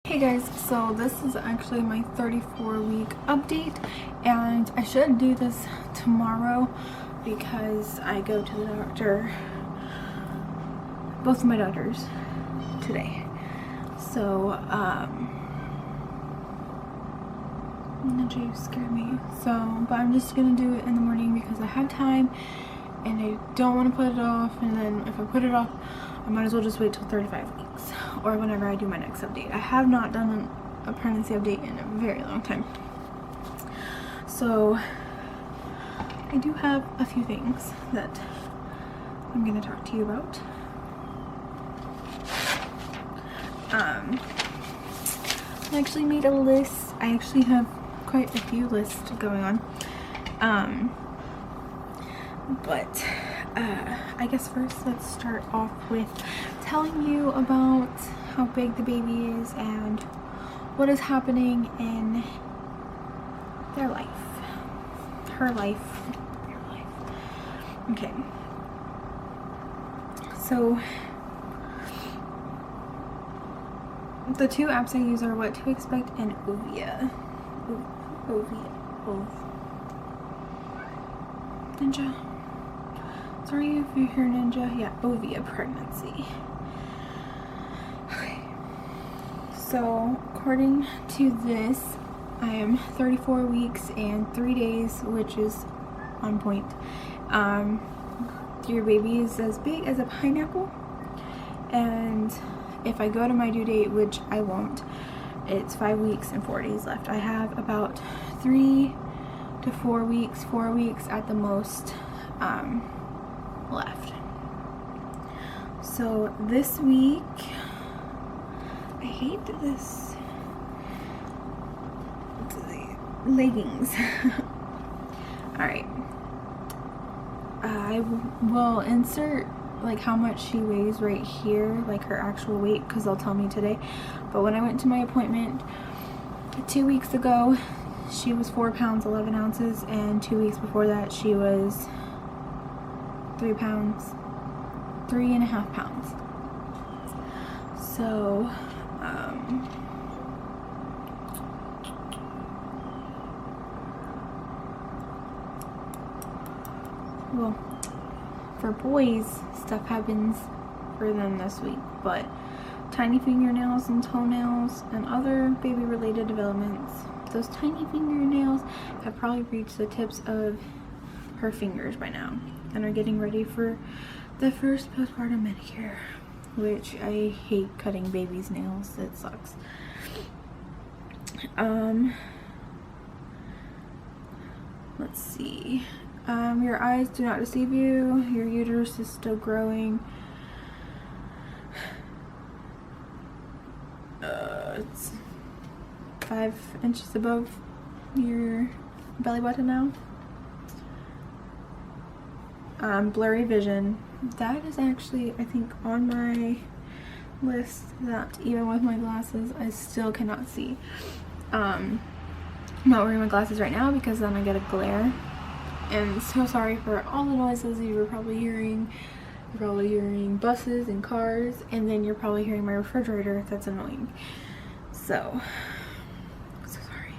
Hey guys, so this is actually my 34-week update, and I should do this tomorrow because I go to the doctor, both of my doctors, today. So, Ninja, you scared me. So, but I'm just gonna do it in the morning because I have time and I don't want to put it off, and then if I put it off, I might as well just wait till 35 weeks or whenever I do my next update. I have not done a pregnancy update in a very long time. So I do have a few things that I'm going to talk to you about. I actually made a list. I actually have quite a few lists going on. But I guess first let's start off with telling you about how big the baby is and what is happening in their life. Her life. Your life. Okay. So the two apps I use are What to Expect and Ovia. Ninja. Sorry if you hear Ninja. Yeah, Ovia pregnancy. Okay. So, according to this, I am 34 weeks and 3 days, which is on point. Your baby is as big as a pineapple, and if I go to my due date, which I won't, it's 5 weeks and 4 days left. I have about 3 to 4 weeks, 4 weeks at the most, left. So this week, I hate this, leggings. Alright, I will insert like how much she weighs right here, like her actual weight, because they'll tell me today. But when I went to my appointment 2 weeks ago, she was 4 pounds 11 ounces, and 2 weeks before that she was 3 pounds, 3.5 pounds. So, well, for boys, stuff happens for them this week, but tiny fingernails and toenails and other baby related developments, those tiny fingernails have probably reached the tips of her fingers by now and are getting ready for the first postpartum manicure, which I hate cutting babies' nails. It sucks. Let's see. Your eyes do not deceive you. Your uterus is still growing. It's 5 inches above your belly button now. Blurry vision. That is actually, I think, on my list that even with my glasses, I still cannot see. I'm not wearing my glasses right now because then I get a glare. And so sorry for all the noises you were probably hearing. You're probably hearing buses and cars, and then you're probably hearing my refrigerator. That's annoying. So sorry.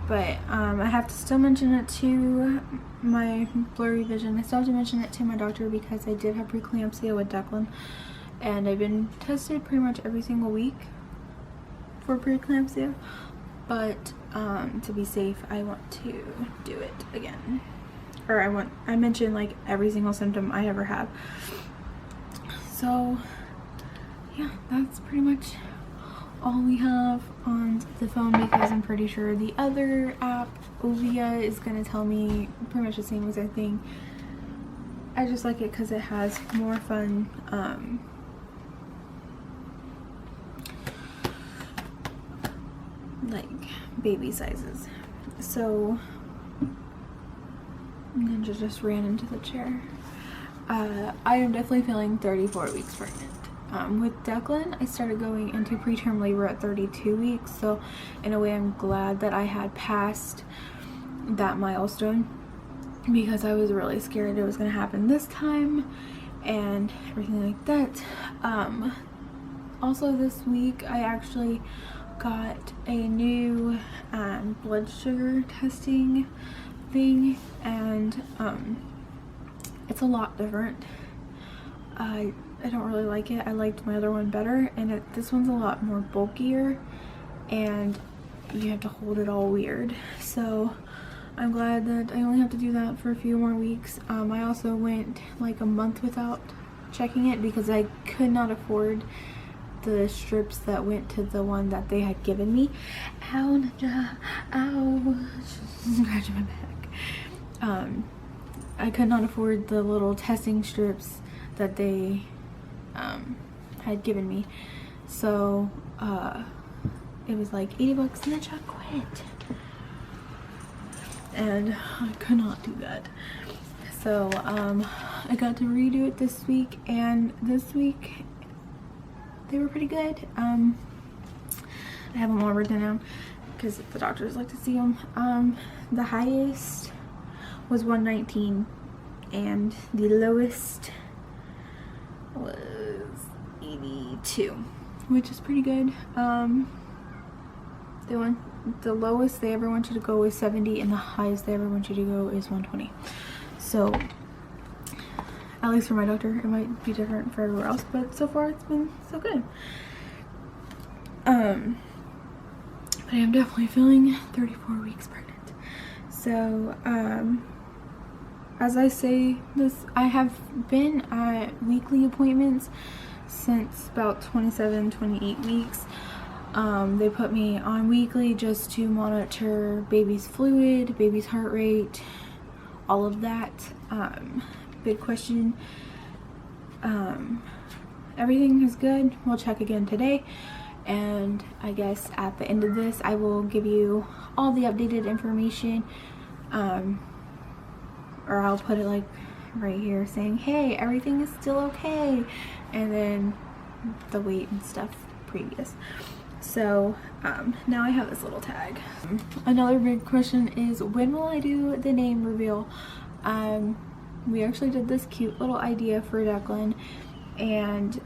But I have to still mention it to my blurry vision. I still have to mention it to my doctor because I did have preeclampsia with Deklan, and I've been tested pretty much every single week for preeclampsia. But to be safe, I want to do it again. Or I mentioned like every single symptom I ever have. So yeah, that's pretty much all we have on the phone, because I'm pretty sure the other app, Ovia, is gonna tell me pretty much the same exact thing. I just like it because it has more fun like baby sizes. So Ninja just ran into the chair. I am definitely feeling 34 weeks pregnant. With Deklan, I started going into preterm labor at 32 weeks, so in a way I'm glad that I had passed that milestone, because I was really scared it was going to happen this time and everything like that. Also this week I actually got a new blood sugar testing thing, and it's a lot different. I don't really like it. I liked my other one better, and this one's a lot more bulkier, and you have to hold it all weird. So I'm glad that I only have to do that for a few more weeks. I also went like a month without checking it because I could not afford the strips that went to the one that they had given me. Ow, Ninja, ow, scratching my back. I could not afford the little testing strips that they had given me, so it was like 80 bucks, and Ninja quit, and I could not do that. So I got to redo it this week, and this week they were pretty good. I have them all written down because the doctors like to see them. The highest was 119, and the lowest was 82, which is pretty good. The lowest they ever want you to go is 70, and the highest they ever want you to go is 120. So at least for my doctor, it might be different for everywhere else, but so far it's been so good. But I am definitely feeling 34 weeks pregnant. So as I say this, I have been at weekly appointments since about 28 weeks. They put me on weekly just to monitor baby's fluid, baby's heart rate, all of that. Big question. Everything is good. We'll check again today, and I guess at the end of this I will give you all the updated information, or I'll put it like right here saying, hey, everything is still okay, and then the weight and stuff previous. So now I have this little tag. Another big question is, when will I do the name reveal? We actually did this cute little idea for Deklan, and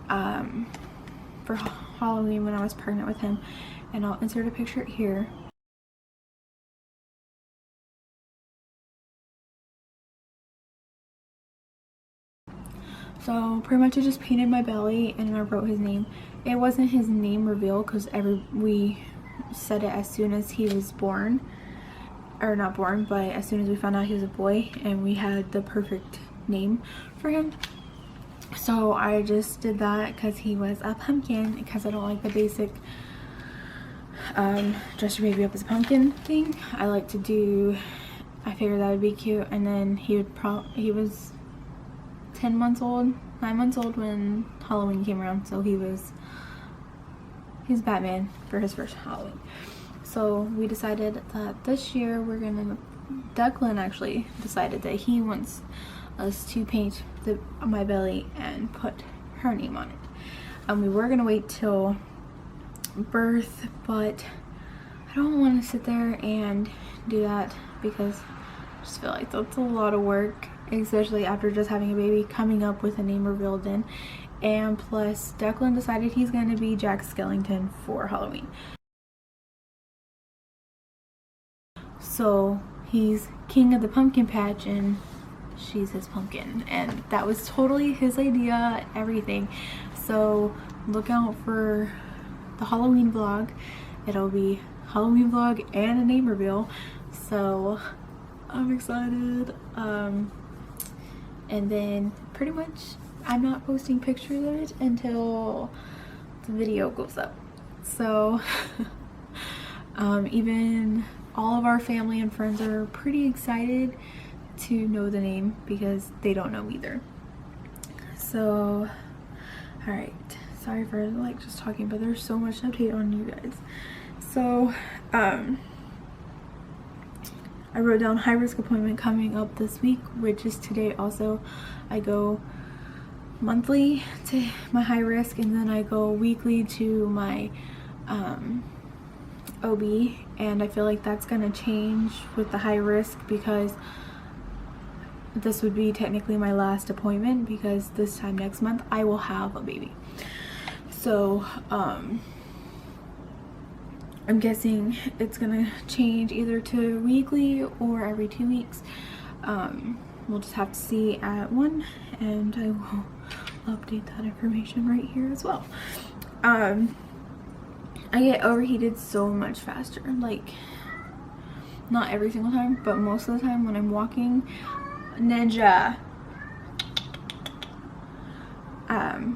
for Halloween when I was pregnant with him, and I'll insert a picture here. So pretty much I just painted my belly and I wrote his name. It wasn't his name reveal because we said it as soon as he was born, or not born, but as soon as we found out he was a boy, and we had the perfect name for him. So I just did that because he was a pumpkin, because I don't like the basic dress your baby up as a pumpkin thing. I like to do, I figured that would be cute. And then he was 9 months old when Halloween came around, so he's Batman for his first Halloween. So we decided that this year Deklan actually decided that he wants us to paint my belly and put her name on it. We were gonna wait till birth, but I don't want to sit there and do that because I just feel like that's a lot of work, especially after just having a baby, coming up with a name reveal then. And plus Deklan decided he's going to be Jack Skellington for Halloween. So he's king of the pumpkin patch and she's his pumpkin, and that was totally his idea, everything. So look out for the Halloween vlog. It'll be Halloween vlog and a name reveal, so I'm excited. And then pretty much I'm not posting pictures of it until the video goes up. So even all of our family and friends are pretty excited to know the name because they don't know either. So alright, sorry for like just talking, but there's so much to update on you guys. So I wrote down high risk appointment coming up this week, which is today also. I go monthly to my high risk, and then I go weekly to my OB, and I feel like that's gonna change with the high risk because this would be technically my last appointment, because this time next month I will have a baby. So I'm guessing it's gonna change either to weekly or every 2 weeks. We'll just have to see at 1, and I will update that information right here as well. I get overheated so much faster, like not every single time, but most of the time when I'm walking. Ninja.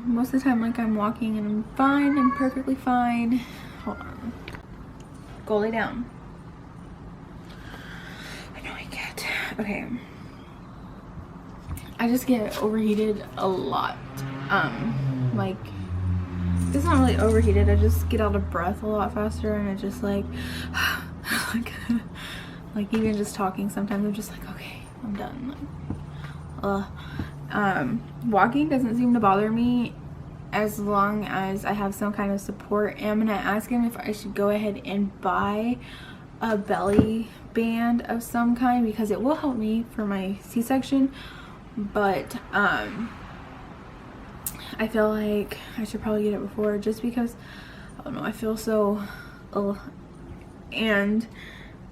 Most of the time, like, I'm walking and I'm fine, I'm perfectly fine. Hold on. Go lay down. I know I get. Okay. I just get overheated a lot. Like, it's not really overheated, I just get out of breath a lot faster, and I just like like even just talking sometimes I'm just like, okay, I'm done. Walking doesn't seem to bother me as long as I have some kind of support. And I'm gonna ask him if I should go ahead and buy a belly band of some kind, because it will help me for my C-section. But I feel like I should probably get it before, just because I don't know, I feel so and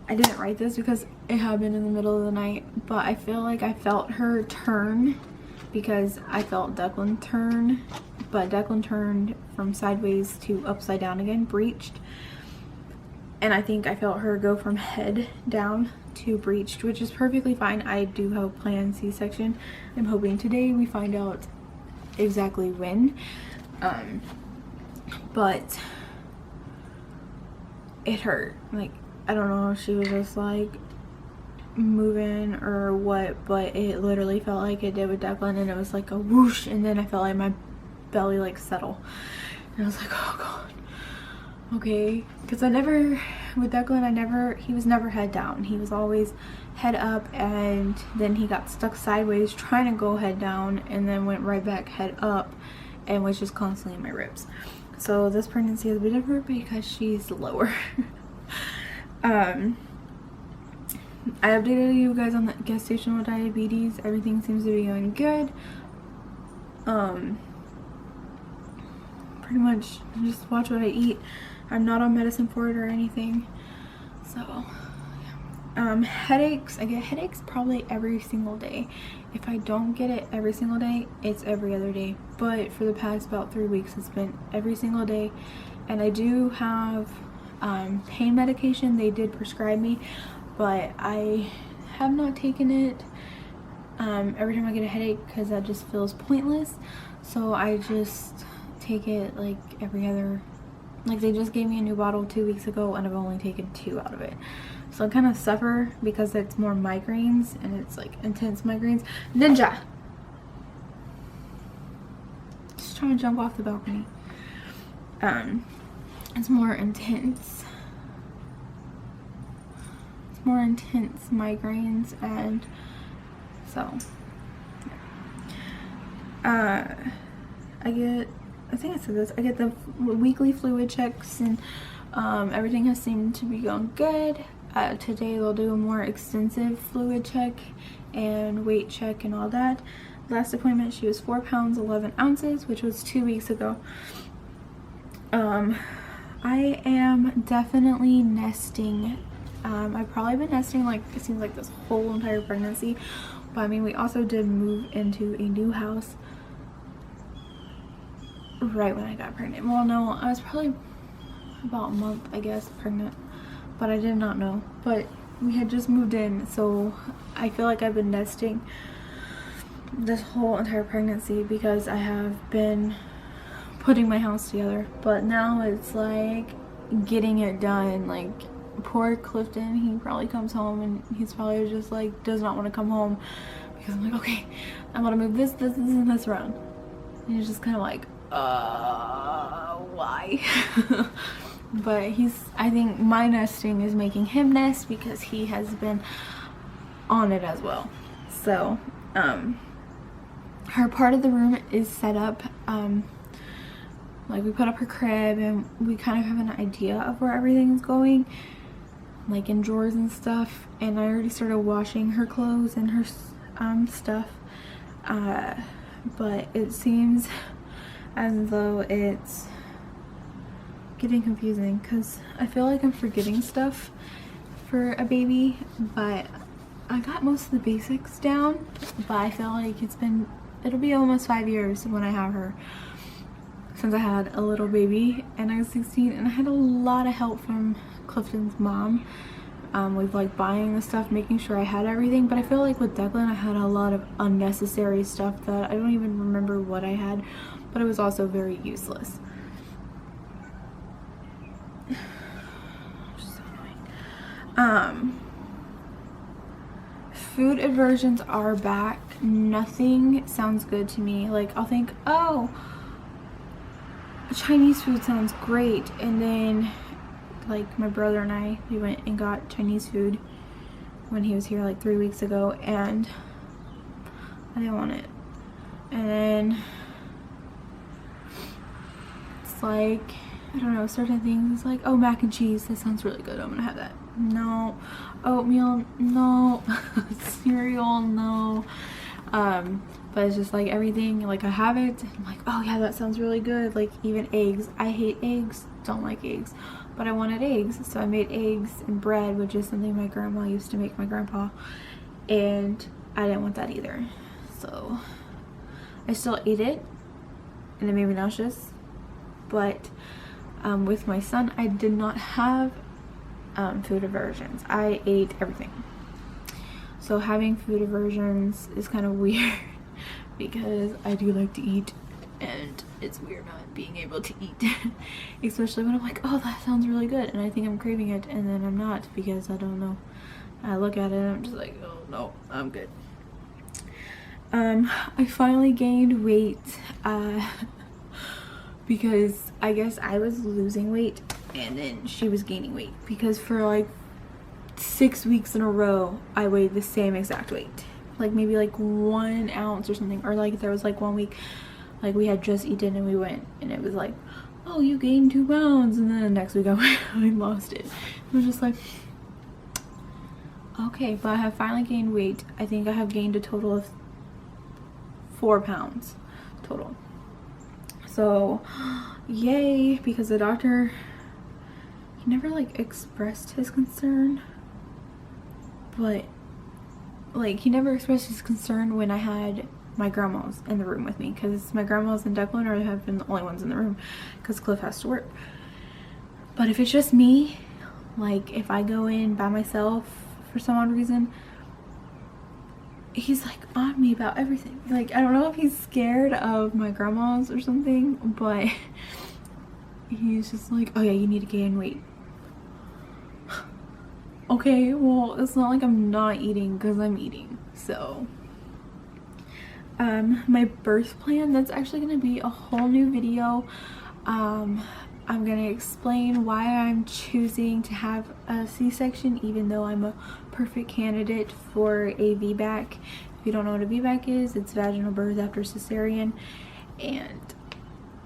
I didn't write this because it happened in the middle of the night, but I feel like I felt her turn because I felt Deklan turn, but Deklan turned from sideways to upside down again, breached. And I think I felt her go from head down to breached, which is perfectly fine. I do have a planned C-section. I'm hoping today we find out exactly when. But it hurt. Like, I don't know if she was just like moving or what, but it literally felt like it did with Deklan, and it was like a whoosh, and then I felt like my belly like settle, and I was like, oh god, okay. Because I never, with Deklan, he was never head down, he was always head up, and then he got stuck sideways trying to go head down, and then went right back head up, and was just constantly in my ribs. So this pregnancy has been different because she's lower. I updated you guys on the gestational diabetes. Everything seems to be going good. Pretty much just watch what I eat. I'm not on medicine for it or anything. So, yeah. Headaches. I get headaches probably every single day. If I don't get it every single day, it's every other day. But for the past about 3 weeks, it's been every single day. And I do have pain medication they did prescribe me, but I have not taken it every time I get a headache because that just feels pointless. So I just take it like every other, like they just gave me a new bottle 2 weeks ago and I've only taken 2 out of it. So I kind of suffer because it's more migraines, and it's like intense migraines. Ninja! Just trying to jump off the balcony. It's more intense. More intense migraines, and so I think I said this, I get the weekly fluid checks, and everything has seemed to be going good. Today they'll do a more extensive fluid check and weight check and all that. Last appointment she was 4 pounds 11 ounces, which was 2 weeks ago. I am definitely nesting. I've probably been nesting, like, it seems like this whole entire pregnancy, but I mean, we also did move into a new house right when I got pregnant. Well, no, I was probably about a month, I guess, pregnant, but I did not know. But we had just moved in, so I feel like I've been nesting this whole entire pregnancy because I have been putting my house together. But now it's like getting it done. Like, poor Clifton, he probably comes home and he's probably just like does not want to come home because I'm like, okay, I want to move this and this around, and he's just kind of like, why? But I think my nesting is making him nest because he has been on it as well. So her part of the room is set up, like we put up her crib and we kind of have an idea of where everything is going, like in drawers and stuff, and I already started washing her clothes and her stuff, but it seems as though it's getting confusing because I feel like I'm forgetting stuff for a baby, but I got most of the basics down. But I feel like it'll be almost 5 years when I have her, since I had a little baby and I was 16, and I had a lot of help from Clifton's mom with like buying the stuff, making sure I had everything. But I feel like with Deklan I had a lot of unnecessary stuff that I don't even remember what I had, but it was also very useless. Just so annoying. Food aversions are back. Nothing sounds good to me. Like, I'll think, oh, Chinese food sounds great, and then like my brother and I, we went and got Chinese food when he was here like 3 weeks ago, and I didn't want it. And then it's like, I don't know, certain things, it's like, oh, mac and cheese, that sounds really good, I'm gonna have that. No. Oatmeal, no. Cereal, no. But it's just like everything, like I have it, I'm like, oh yeah, that sounds really good. Like even eggs, I hate eggs, don't like eggs, but I wanted eggs, so I made eggs and bread, which is something my grandma used to make my grandpa, and I didn't want that either, so I still ate it and it made me nauseous. But with my son, I did not have food aversions. I ate everything. So having food aversions is kind of weird because I do like to eat, and it's weird not being able to eat. Especially when I'm like, oh, that sounds really good, and I think I'm craving it, and then I'm not, because I don't know. I look at it and I'm just like, oh no, I'm good. I finally gained weight because I guess I was losing weight and then she was gaining weight, because for like 6 weeks in a row I weighed the same exact weight, like maybe like 1 ounce or something. Or like there was like 1 week, like we had just eaten and we went and it was like, oh, you gained 2 pounds, and then the next week I lost it. It was just like, okay. But I have finally gained weight. I think I have gained a total of 4 pounds total, so yay, because the doctor, he never like expressed his concern, but like he never expressed his concern when I had my grandmas in the room with me, because my grandmas and Deklan have been the only ones in the room because Cliff has to work. But if it's just me, like if I go in by myself for some odd reason, he's like on me about everything. Like I don't know if he's scared of my grandmas or something, but he's just like, oh yeah, you need to gain weight. Okay, well, it's not like I'm not eating, because I'm eating. So my birth plan, that's actually going to be a whole new video. I'm going to explain why I'm choosing to have a C-section, even though I'm a perfect candidate for a VBAC. If you don't know what a VBAC is, it's vaginal birth after cesarean. And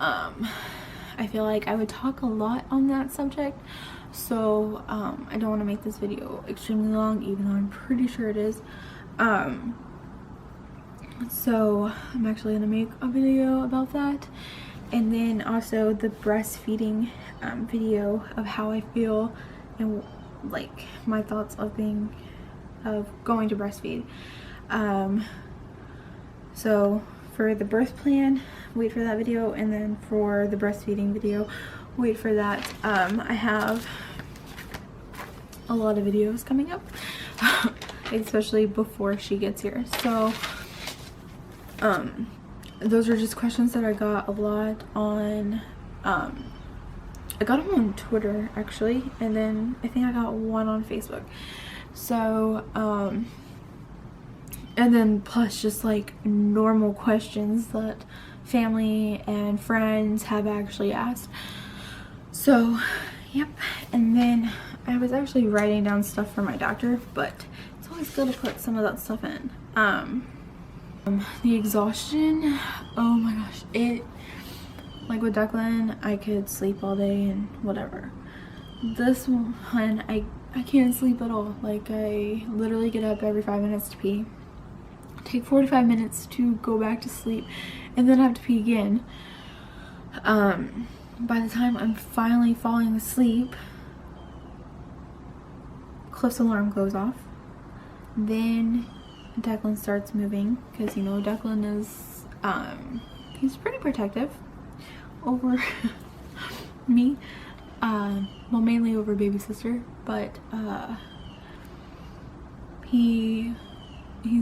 I feel like I would talk a lot on that subject, so I don't want to make this video extremely long, even though I'm pretty sure it is. So I'm actually going to make a video about that, and then also the breastfeeding video of how I feel and like my thoughts of going to breastfeed. So for the birth plan, wait for that video, and then for the breastfeeding video, wait for that. I have a lot of videos coming up, especially before she gets here. So those are just questions that I got a lot on, I got them on Twitter actually, and then I think I got one on Facebook. So and then plus just like normal questions that family and friends have actually asked. So yep. And then I was actually writing down stuff for my doctor, but it's always good to put some of that stuff in. The exhaustion, oh my gosh, it, like with Deklan, I could sleep all day and whatever. This one, I can't sleep at all. Like I literally get up every 5 minutes to pee, take 45 minutes to go back to sleep, and then have to pee again. by the time I'm finally falling asleep, Cliff's alarm goes off. Then Deklan starts moving, because you know Deklan is he's pretty protective over me, well, mainly over baby sister, but he's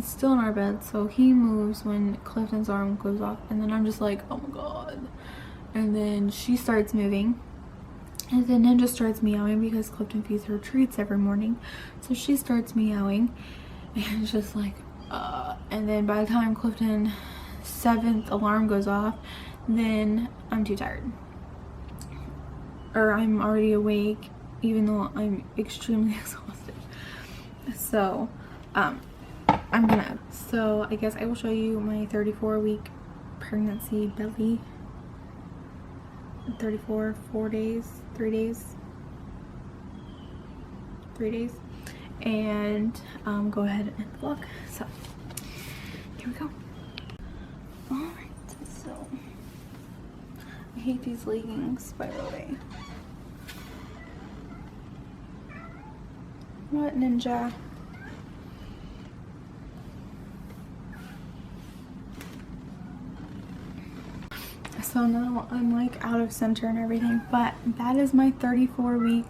still in our bed, so he moves when Clifton's alarm goes off, and then I'm just like, oh my god. And then she starts moving, and then Ninja starts meowing because Clifton feeds her treats every morning, so she starts meowing, and it's just like and then by the time Clifton's 7th alarm goes off, then I'm too tired, or I'm already awake even though I'm extremely exhausted. So so I guess I will show you my 34-week pregnancy belly. 34, 4 days, 3 days, and go ahead and vlog. So here we go. Alright, so I hate these leggings, by the way. What, Ninja? So now I'm like out of center and everything, but that is my 34-week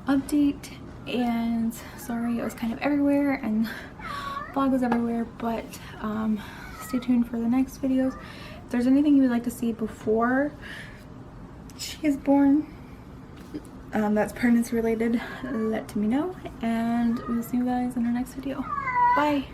update. And sorry it was kind of everywhere and vlog was everywhere, but stay tuned for the next videos. If there's anything you would like to see before she is born, that's pregnancy related, let me know, and we'll see you guys in our next video. Bye.